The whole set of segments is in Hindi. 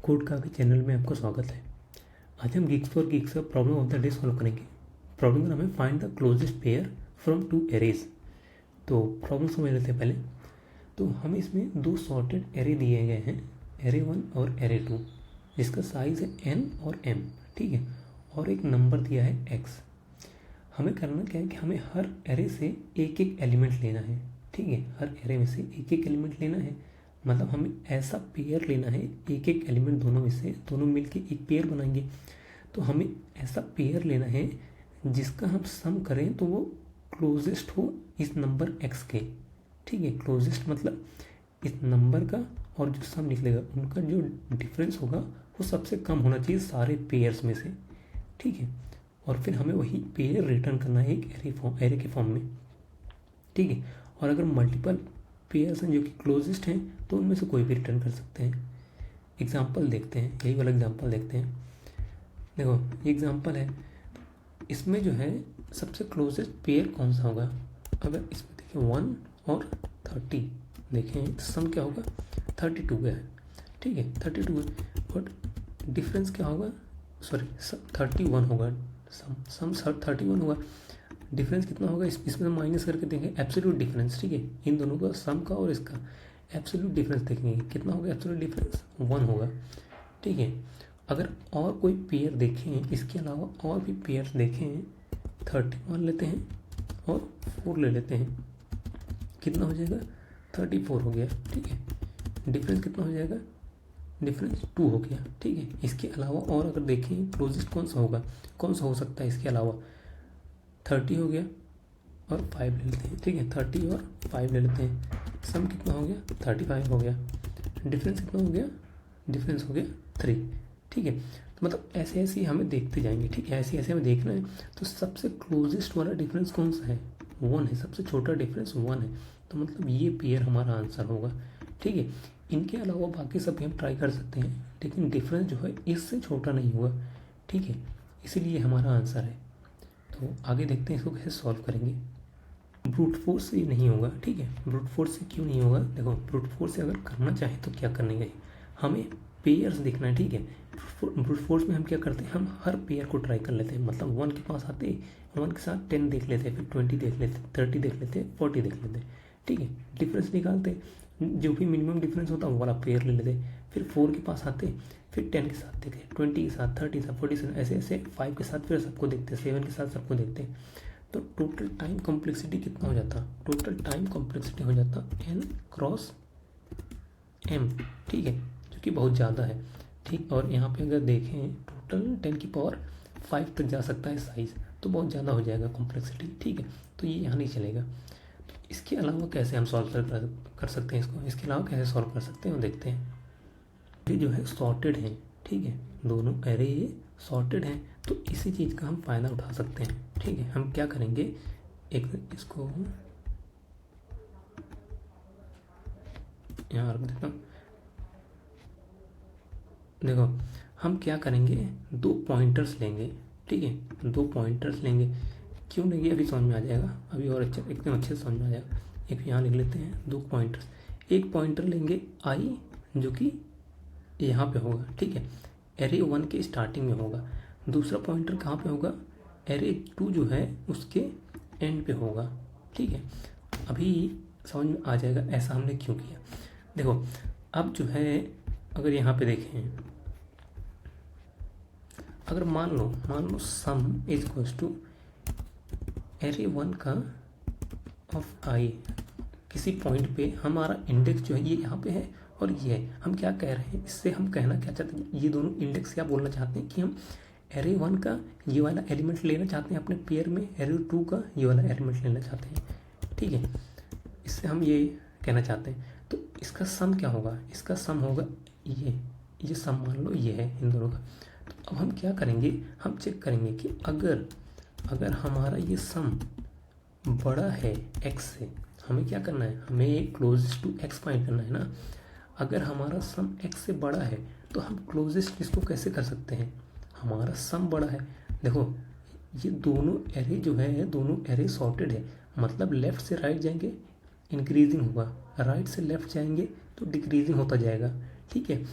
कोड का के चैनल में आपका स्वागत है। आज हम गिग्स फॉर गिग्स का problem of the day solve करेंगे। प्रॉब्लम का नाम है find the closest pair from two arrays. तो प्रॉब्लम समझ लेते हैं पहले। तो हमें इसमें दो सॉर्टेड एरे दिए गए हैं, एरे 1 और एरे 2, जिसका साइज़ है n और m, ठीक है। और एक नंबर दिया है x। हमें करना क्या है कि हमें हर एरे से एक एक एलिमेंट लेना है, ठीक है। हर एरे में से एक एक एलिमेंट लेना है, मतलब हमें ऐसा पेयर लेना है, एक एक एलिमेंट दोनों में से, दोनों मिलके एक पेयर बनाएंगे। तो हमें ऐसा पेयर लेना है जिसका हम सम करें तो वो क्लोजेस्ट हो इस नंबर x के, ठीक है। क्लोजेस्ट मतलब इस नंबर का और जो सम निकलेगा उनका जो डिफरेंस होगा वो सबसे कम होना चाहिए सारे पेयर्स में से, ठीक है। और फिर हमें वही पेयर रिटर्न करना है एक एरे के फॉर्म में, ठीक है। और अगर मल्टीपल पेयर्स हैं जो कि क्लोजेस्ट हैं तो उनमें से कोई भी रिटर्न कर सकते हैं। एग्जाम्पल देखते हैं, यही वाला एग्जाम्पल देखते हैं। देखो ये एग्जाम्पल है, इसमें जो है सबसे क्लोजेस्ट पेयर कौन सा होगा। अगर इसमें देखिए 1 और 30 देखें तो सम क्या होगा 32 का है, ठीक है। 32 है और डिफरेंस क्या होगा, सॉरी 31 होगा। सम 31 होगा, डिफरेंस कितना होगा इसमें माइनस करके देखेंगे एब्सोल्यूट डिफरेंस, ठीक है। इन दोनों का सम का और इसका एब्सोल्यूट डिफरेंस देखेंगे कितना होगा, एब्सोल्यूट डिफरेंस 1 होगा, ठीक है। अगर और कोई पेयर देखें, इसके अलावा और भी पेयर देखें, 31 लेते हैं और 4 ले लेते हैं, कितना हो जाएगा 34 हो गया, ठीक है। डिफरेंस कितना हो जाएगा, डिफरेंस 2 हो गया, ठीक है। इसके अलावा और अगर देखें क्लोजेस्ट कौन सा होगा, कौन सा हो सकता है इसके अलावा, 30 हो गया और 5 ले लेते हैं, ठीक है। 30 और 5 ले लेते हैं, सम कितना हो गया 35 हो गया, डिफरेंस कितना हो गया, डिफरेंस हो गया 3, ठीक है। तो मतलब ऐसे ऐसे हमें देखते जाएंगे, ठीक है। ऐसे ऐसे हमें देखना है। तो सबसे क्लोजेस्ट वाला डिफरेंस कौन सा है, 1 है, सबसे छोटा डिफरेंस 1 है। तो मतलब ये पेयर हमारा आंसर होगा, ठीक है। इनके अलावा बाकी सब भी हम ट्राई कर सकते हैं, लेकिन डिफरेंस जो है इससे छोटा नहीं होगा, ठीक है। इसीलिए हमारा आंसर है। तो आगे देखते हैं इसको कैसे सॉल्व करेंगे। ब्रूट फोर्स से नहीं होगा, ठीक है। ब्रूट फोर्स से क्यों नहीं होगा, देखो ब्रूट फोर्स से अगर करना चाहे तो क्या करने गए, हमें पेयर्स देखना है, ठीक है। ब्रूट फोर्स में हम क्या करते हैं, हम हर पेयर को ट्राई कर लेते हैं। मतलब 1 के पास आते, 1 के साथ 10 देख लेते, फिर 20 देख लेते, 30 देख लेते, 40 देख लेते, ठीक है। डिफरेंस निकालते, जो भी मिनिमम डिफरेंस होता है वो वाला पेयर ले लेते। फिर 4 के पास आते, फिर 10 के साथ देखते, 20 के साथ, 30 के साथ, 40 के साथ, ऐसे ऐसे 5 के साथ फिर सबको देखते, 7 के साथ सबको देखते। तो टोटल टाइम कॉम्प्लेक्सिटी कितना हो जाता, टोटल टाइम कॉम्प्लेक्सिटी हो जाता n क्रॉस m, ठीक है, जो कि बहुत ज़्यादा है, ठीक। और यहाँ पे अगर देखें टोटल 10 की पावर 5 तक जा सकता है साइज़, तो बहुत ज़्यादा हो जाएगा कॉम्प्लेक्सिटी, ठीक है। तो ये यहाँ नहीं चलेगा। तो इसके अलावा कैसे हम सॉल्व कर सकते हैं इसको, इसके अलावा कैसे सॉल्व कर सकते हैं वो देखते हैं। ये जो है सॉर्टेड है, ठीक है, दोनों एरे ये सॉर्टेड हैं, तो इसी चीज़ का हम फ़ायदा उठा सकते हैं, ठीक है। हम क्या करेंगे, एक इसको यहाँ रख देता हूँ। देखो हम क्या करेंगे, 2 पॉइंटर्स लेंगे, ठीक है। 2 पॉइंटर्स लेंगे, क्यों लेंगे अभी समझ में आ जाएगा, अभी और एकदम अच्छे से समझ में आ जाएगा। एक यहाँ लिख लेते हैं 2 पॉइंटर्स। एक पॉइंटर लेंगे i जो कि यहाँ पे होगा, ठीक है, एरे 1 के स्टार्टिंग में होगा। दूसरा पॉइंटर कहाँ पे होगा, एरे 2 जो है उसके एंड पे होगा, ठीक है। अभी समझ में आ जाएगा ऐसा हमने क्यों किया। देखो अब जो है अगर यहाँ पे देखें, अगर मान लो sum is equals to array 1 का ऑफ i, किसी पॉइंट पे हमारा इंडेक्स जो है ये यहाँ पे है और ये है। हम क्या कह रहे हैं, इससे हम कहना क्या चाहते हैं, ये दोनों इंडेक्स क्या बोलना चाहते हैं कि हम एरे 1 का ये वाला एलिमेंट लेना चाहते हैं अपने पेयर में, एरे 2 का ये वाला एलिमेंट लेना चाहते हैं, ठीक है। इससे हम ये कहना चाहते हैं। तो इसका सम क्या होगा, इसका सम होगा ये सम मान लो ये है इन दोनों का। तो अब हम क्या करेंगे, हम चेक करेंगे कि अगर हमारा ये सम बड़ा है x से, हमें क्या करना है, हमें क्लोजेस्ट टू x फाइंड करना है ना। अगर हमारा सम x से बड़ा है तो हम क्लोजेस्ट इसको कैसे कर सकते हैं, हमारा सम बड़ा है। देखो ये दोनों एरे जो है, दोनों एरे सॉर्टेड है, मतलब लेफ्ट से राइट जाएंगे इंक्रीजिंग होगा, राइट से लेफ्ट जाएंगे तो डिक्रीजिंग होता जाएगा, ठीक है।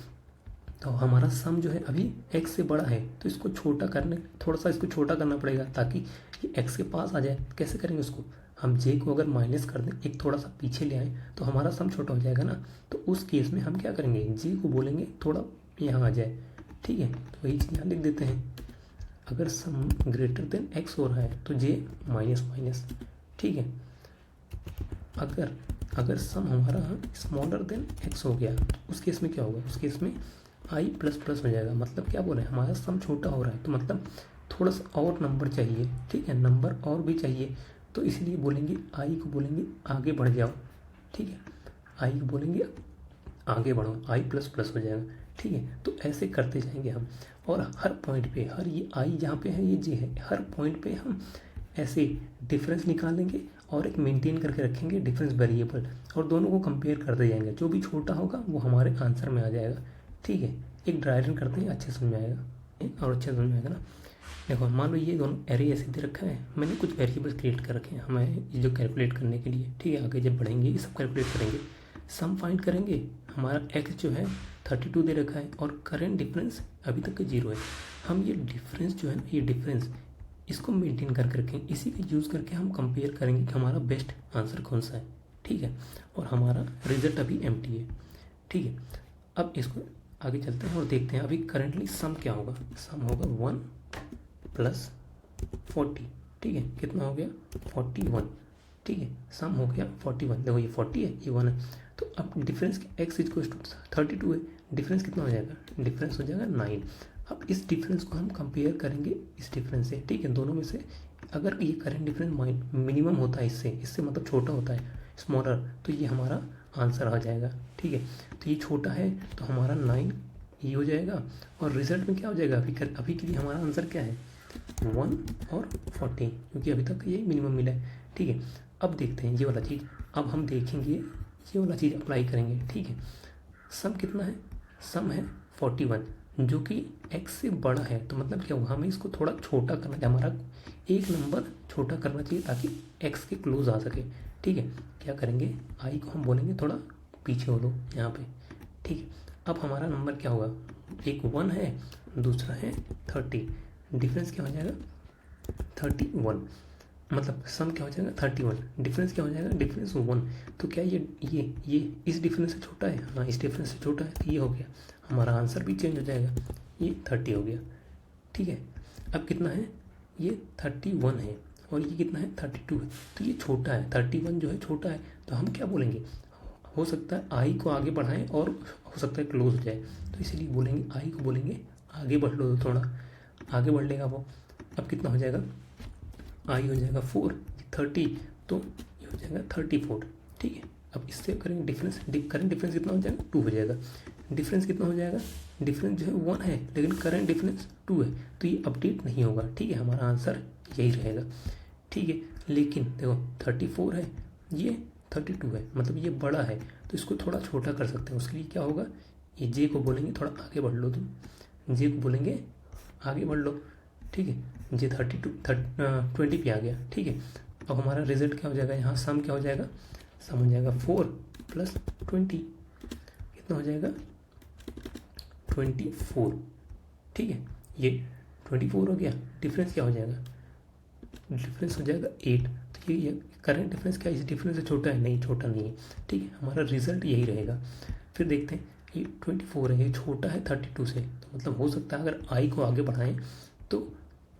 तो हमारा सम जो है अभी x से बड़ा है, तो इसको छोटा करने, थोड़ा सा इसको छोटा करना पड़ेगा ताकि ये x के पास आ जाए। कैसे करेंगे उसको, हम j को अगर माइनस कर दें, एक थोड़ा सा पीछे ले आए, तो हमारा सम छोटा हो जाएगा ना। तो उस केस में हम क्या करेंगे, j को बोलेंगे थोड़ा यहाँ आ जाए, ठीक है। तो वही चीज़ यहाँ लिख देते हैं, अगर सम ग्रेटर देन x हो रहा है तो j माइनस माइनस, ठीक है। अगर सम हमारा स्मॉलर देन x हो गया तो उस केस में क्या होगा, उस केस में i प्लस प्लस हो जाएगा। मतलब क्या बोल रहे हैं, हमारा सम छोटा हो रहा है तो मतलब थोड़ा सा और नंबर चाहिए, ठीक है, नंबर और भी चाहिए। तो इसलिए बोलेंगे i को बोलेंगे आगे बढ़ जाओ, ठीक है, i को बोलेंगे आगे बढ़ो, i प्लस प्लस हो जाएगा, ठीक है। तो ऐसे करते जाएंगे हम, और हर पॉइंट पे, हर ये i जहाँ पे है, ये j है, हर पॉइंट पे हम ऐसे डिफरेंस निकालेंगे और एक मेंटेन करके रखेंगे डिफरेंस वेरिएबल, और दोनों को कंपेयर करते जाएंगे। जो भी छोटा होगा वो हमारे आंसर में आ जाएगा, ठीक है। एक ड्राई रन करते हैं, अच्छे समझ में आएगा, और अच्छे समझ में आएगा ना। देखो मान लो ये दोनों एरे ऐसे दे रखा है, मैंने कुछ वेरिएबल्स क्रिएट कर रखे हैं हमें ये जो कैलकुलेट करने के लिए, ठीक है। आगे जब बढ़ेंगे ये सब कैलकुलेट करेंगे, सम फाइंड करेंगे। हमारा x जो है 32 दे रखा है और करेंट डिफरेंस अभी तक का 0 है। हम ये डिफरेंस जो है ना, ये डिफरेंस इसको मेंटेन करके रखें, इसी का यूज़ करके हम कंपेयर करेंगे कि हमारा बेस्ट आंसर कौन सा है, ठीक है। और हमारा रिजल्ट अभी एम्प्टी है, ठीक है। अब इसको आगे चलते हैं और देखते हैं अभी करंटली सम क्या होगा। सम होगा 1 प्लस 40, ठीक है। कितना हो गया 41, ठीक है। सम हो गया 41, देखो ये 40 है, ये 1 है। तो अब डिफरेंस x इक्वल्स टू 32 है, डिफरेंस कितना हो जाएगा, डिफरेंस हो जाएगा 9। अब इस डिफरेंस को हम कंपेयर करेंगे इस डिफरेंस से, ठीक है। दोनों में से अगर ये करेंट डिफरेंस मिनिमम होता है, इससे मतलब छोटा होता है, स्मॉलर, तो ये हमारा आंसर आ जाएगा, ठीक है। तो ये छोटा है तो हमारा 9 ये हो जाएगा, और रिजल्ट में क्या हो जाएगा, अभी के लिए हमारा आंसर क्या है 1 और 40, क्योंकि अभी तक ये मिनिमम मिला है, ठीक है। अब देखते हैं ये वाला चीज़, अब हम देखेंगे ये वाला चीज़ अप्लाई करेंगे, ठीक है। सम कितना है, सम है 41, जो कि x से बड़ा है, तो मतलब क्या होगा, हमें इसको थोड़ा छोटा करना चाहिए, हमारा एक नंबर छोटा करना चाहिए ताकि x के क्लोज आ सके, ठीक है। क्या करेंगे, i को हम बोलेंगे थोड़ा पीछे हो लो यहाँ पे, ठीक है। अब हमारा नंबर क्या होगा, एक 1 है, दूसरा है 30, डिफरेंस क्या हो जाएगा 31, मतलब सम क्या हो जाएगा 31, डिफरेंस क्या हो जाएगा, डिफरेंस 1। तो क्या ये इस डिफरेंस से छोटा है, हाँ इस डिफरेंस से छोटा है, तो ये हो गया, हमारा आंसर भी चेंज हो जाएगा, ये 30 हो गया, ठीक है। अब कितना है, ये 31 है और ये कितना है 32 है, तो ये छोटा है, 31 जो है छोटा है, तो हम क्या बोलेंगे, हो सकता है आई को आगे बढ़ाएं और हो सकता है क्लोज हो जाए, तो इसीलिए बोलेंगे आई को बोलेंगे आगे बढ़ लो, थोड़ा आगे बढ़ लेगा वो। अब कितना हो जाएगा, आई हो जाएगा 4, 30, तो ये हो जाएगा 34, ठीक है। अब इससे करेंगे डिफरेंस, करंट डिफरेंस कितना हो जाएगा 2 हो जाएगा, डिफरेंस कितना हो जाएगा, डिफरेंस जो है 1 है लेकिन करंट डिफरेंस 2 है, तो ये अपडेट नहीं होगा, ठीक है। हमारा आंसर यही रहेगा, ठीक है। लेकिन देखो 34 है, ये 32 है, मतलब ये बड़ा है, तो इसको थोड़ा छोटा कर सकते हैं। उसके लिए क्या होगा, ये जे को बोलेंगे थोड़ा आगे बढ़ लो, तुम जे को बोलेंगे आगे बढ़ लो, ठीक है। जे 20 पे आ गया, ठीक है। अब हमारा रिजल्ट क्या हो जाएगा, यहाँ सम क्या हो जाएगा, सम हो जाएगा 4 प्लस 20, कितना हो जाएगा 24, ठीक है। ये 24 हो गया, डिफरेंस क्या हो जाएगा, डिफरेंस हो जाएगा 8। तो ये करंट डिफरेंस क्या इस डिफरेंस से छोटा है, नहीं छोटा नहीं है, ठीक है। हमारा रिजल्ट यही रहेगा। फिर देखते हैं, ये 24 है, ये छोटा है 32 से, तो मतलब हो सकता है अगर आई को आगे बढ़ाएं तो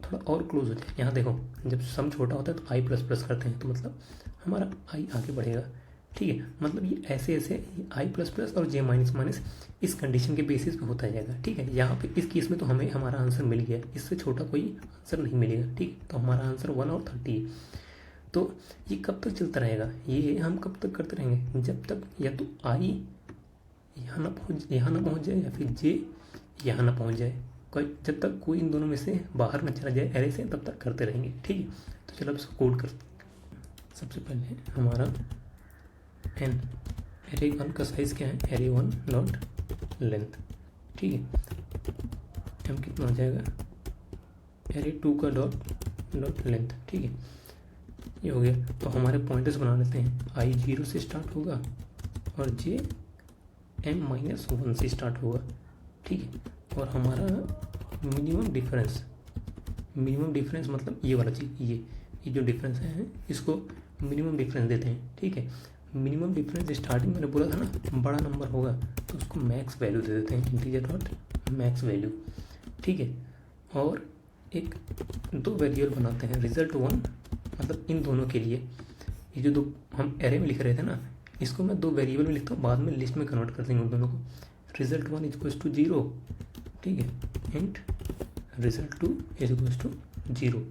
थोड़ा और क्लोज हो जाए। यहाँ देखो जब सम छोटा होता है तो आई प्लस प्लस करते हैं, तो मतलब हमारा आई आगे बढ़ेगा, ठीक है। मतलब ये ऐसे ऐसे आई प्लस प्लस और जे माइनस माइनस इस कंडीशन के बेसिस पे होता जाएगा, ठीक है। यहाँ पे इस केस में तो हमें हमारा आंसर मिल गया, इससे छोटा कोई आंसर नहीं मिलेगा, ठीक। तो हमारा आंसर 1 और 30 है। तो ये कब तक चलता रहेगा, ये हम कब तक करते रहेंगे, जब तक या तो आई यहाँ ना पहुँच जाए या फिर जे यहाँ ना पहुँच जाए, जब तक कोई इन दोनों में से बाहर न चला जाए एरे से, तब तक करते रहेंगे, ठीक है। तो चलो अब इसको कोड कर, सबसे पहले हमारा एन एरे 1 का साइज़ क्या है, एरे 1 डॉट लेंथ, ठीक है। एम कितना हो जाएगा, एरे 2 का डॉट लेंथ, ठीक है। ये हो गया। तो हमारे पॉइंटर्स बना लेते हैं, आई 0 से स्टार्ट होगा और जे m-1 से स्टार्ट होगा, ठीक है। और हमारा मिनिमम डिफरेंस मतलब ये वाला चीज़, ये जो डिफरेंस है इसको मिनिमम डिफरेंस देते हैं, ठीक है। मिनिमम डिफरेंस स्टार्टिंग मैंने बोला था ना बड़ा नंबर होगा तो उसको मैक्स वैल्यू दे देते हैं, इंटीजर डॉट मैक्स वैल्यू, ठीक है। और एक दो वेरिएबल बनाते हैं, रिजल्ट वन, मतलब इन दोनों के लिए ये जो दो हम एरे में लिख रहे थे ना, इसको मैं दो वेरिएबल में लिखता हूँ, बाद में लिस्ट में कन्वर्ट कर देंगे उन दोनों को। Result one is equals to 0, ठीक है, int result two is equals to 0,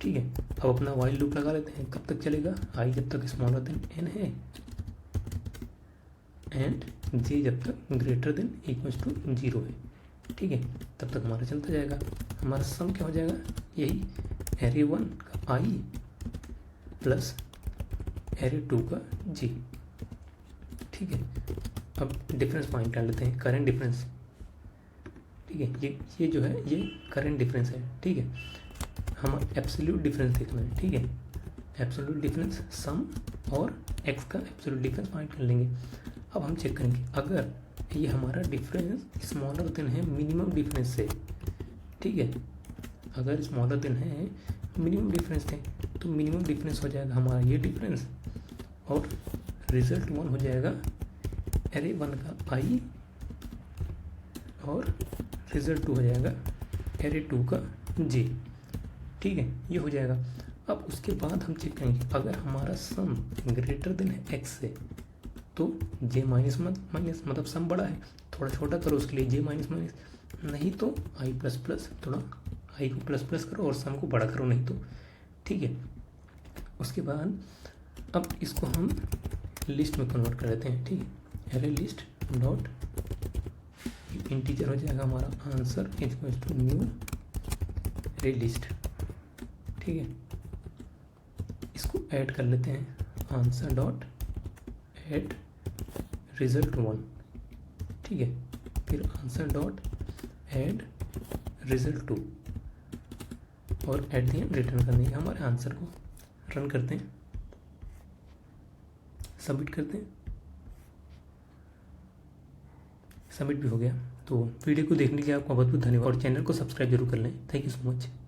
ठीक है। अब अपना वाइल लूप लगा लेते हैं, कब तक चलेगा, आई जब तक स्मॉलर देन एन है एंड जे जब तक ग्रेटर देन इक्वल्स टू 0 है, ठीक है। तब तक हमारा चलता जाएगा। हमारा सम क्या हो जाएगा, यही एरे 1 का आई प्लस एरे 2 का जी, ठीक है। अब डिफरेंस पॉइंट डाल लेते हैं, करंट डिफरेंस, ठीक है। ये जो है ये करंट डिफरेंस है, ठीक है। हम एब्सोल्यूट डिफरेंस देखना है, ठीक है। एब्सोल्यूट डिफरेंस सम और एक्स का एब्सोल्यूट डिफरेंस फाइंड कर लेंगे। अब हम चेक करेंगे अगर ये हमारा डिफरेंस स्मॉलर देन है मिनिमम डिफरेंस से, ठीक है। अगर स्मॉलर देन है मिनिमम डिफरेंस से तो मिनिमम डिफरेंस हो जाएगा हमारा ये डिफरेंस, और रिजल्ट वन हो जाएगा एरे 1 का आई और रिजल्ट 2 हो जाएगा एरे 2 का जे, ठीक है। ये हो जाएगा। अब उसके बाद हम चेक करेंगे अगर हमारा सम ग्रेटर देन है एक्स से तो जे माइनस मतलब सम बड़ा है, थोड़ा छोटा करो उसके लिए जे माइनस माइनस, नहीं तो आई प्लस प्लस, थोड़ा आई को प्लस प्लस करो और सम को बड़ा करो, नहीं तो, ठीक है। उसके बाद अब इसको हम लिस्ट में कन्वर्ट कर देते हैं, ठीक है। एरे लिस्ट डॉट इंटीजर हो जाएगा हमारा answer equals to new array list, ठीक है। इसको ऐड कर लेते हैं, आंसर डॉट ऐड रिजल्ट 1, ठीक है। फिर आंसर डॉट ऐड रिजल्ट 2 और एट द एंड रिटर्न करने के हमारे आंसर को रन करते हैं, सबमिट करते हैं। सबमिट भी हो गया। तो वीडियो को देखने के लिए आपका बहुत बहुत धन्यवाद और चैनल को सब्सक्राइब जरूर कर लें। Thank you so much.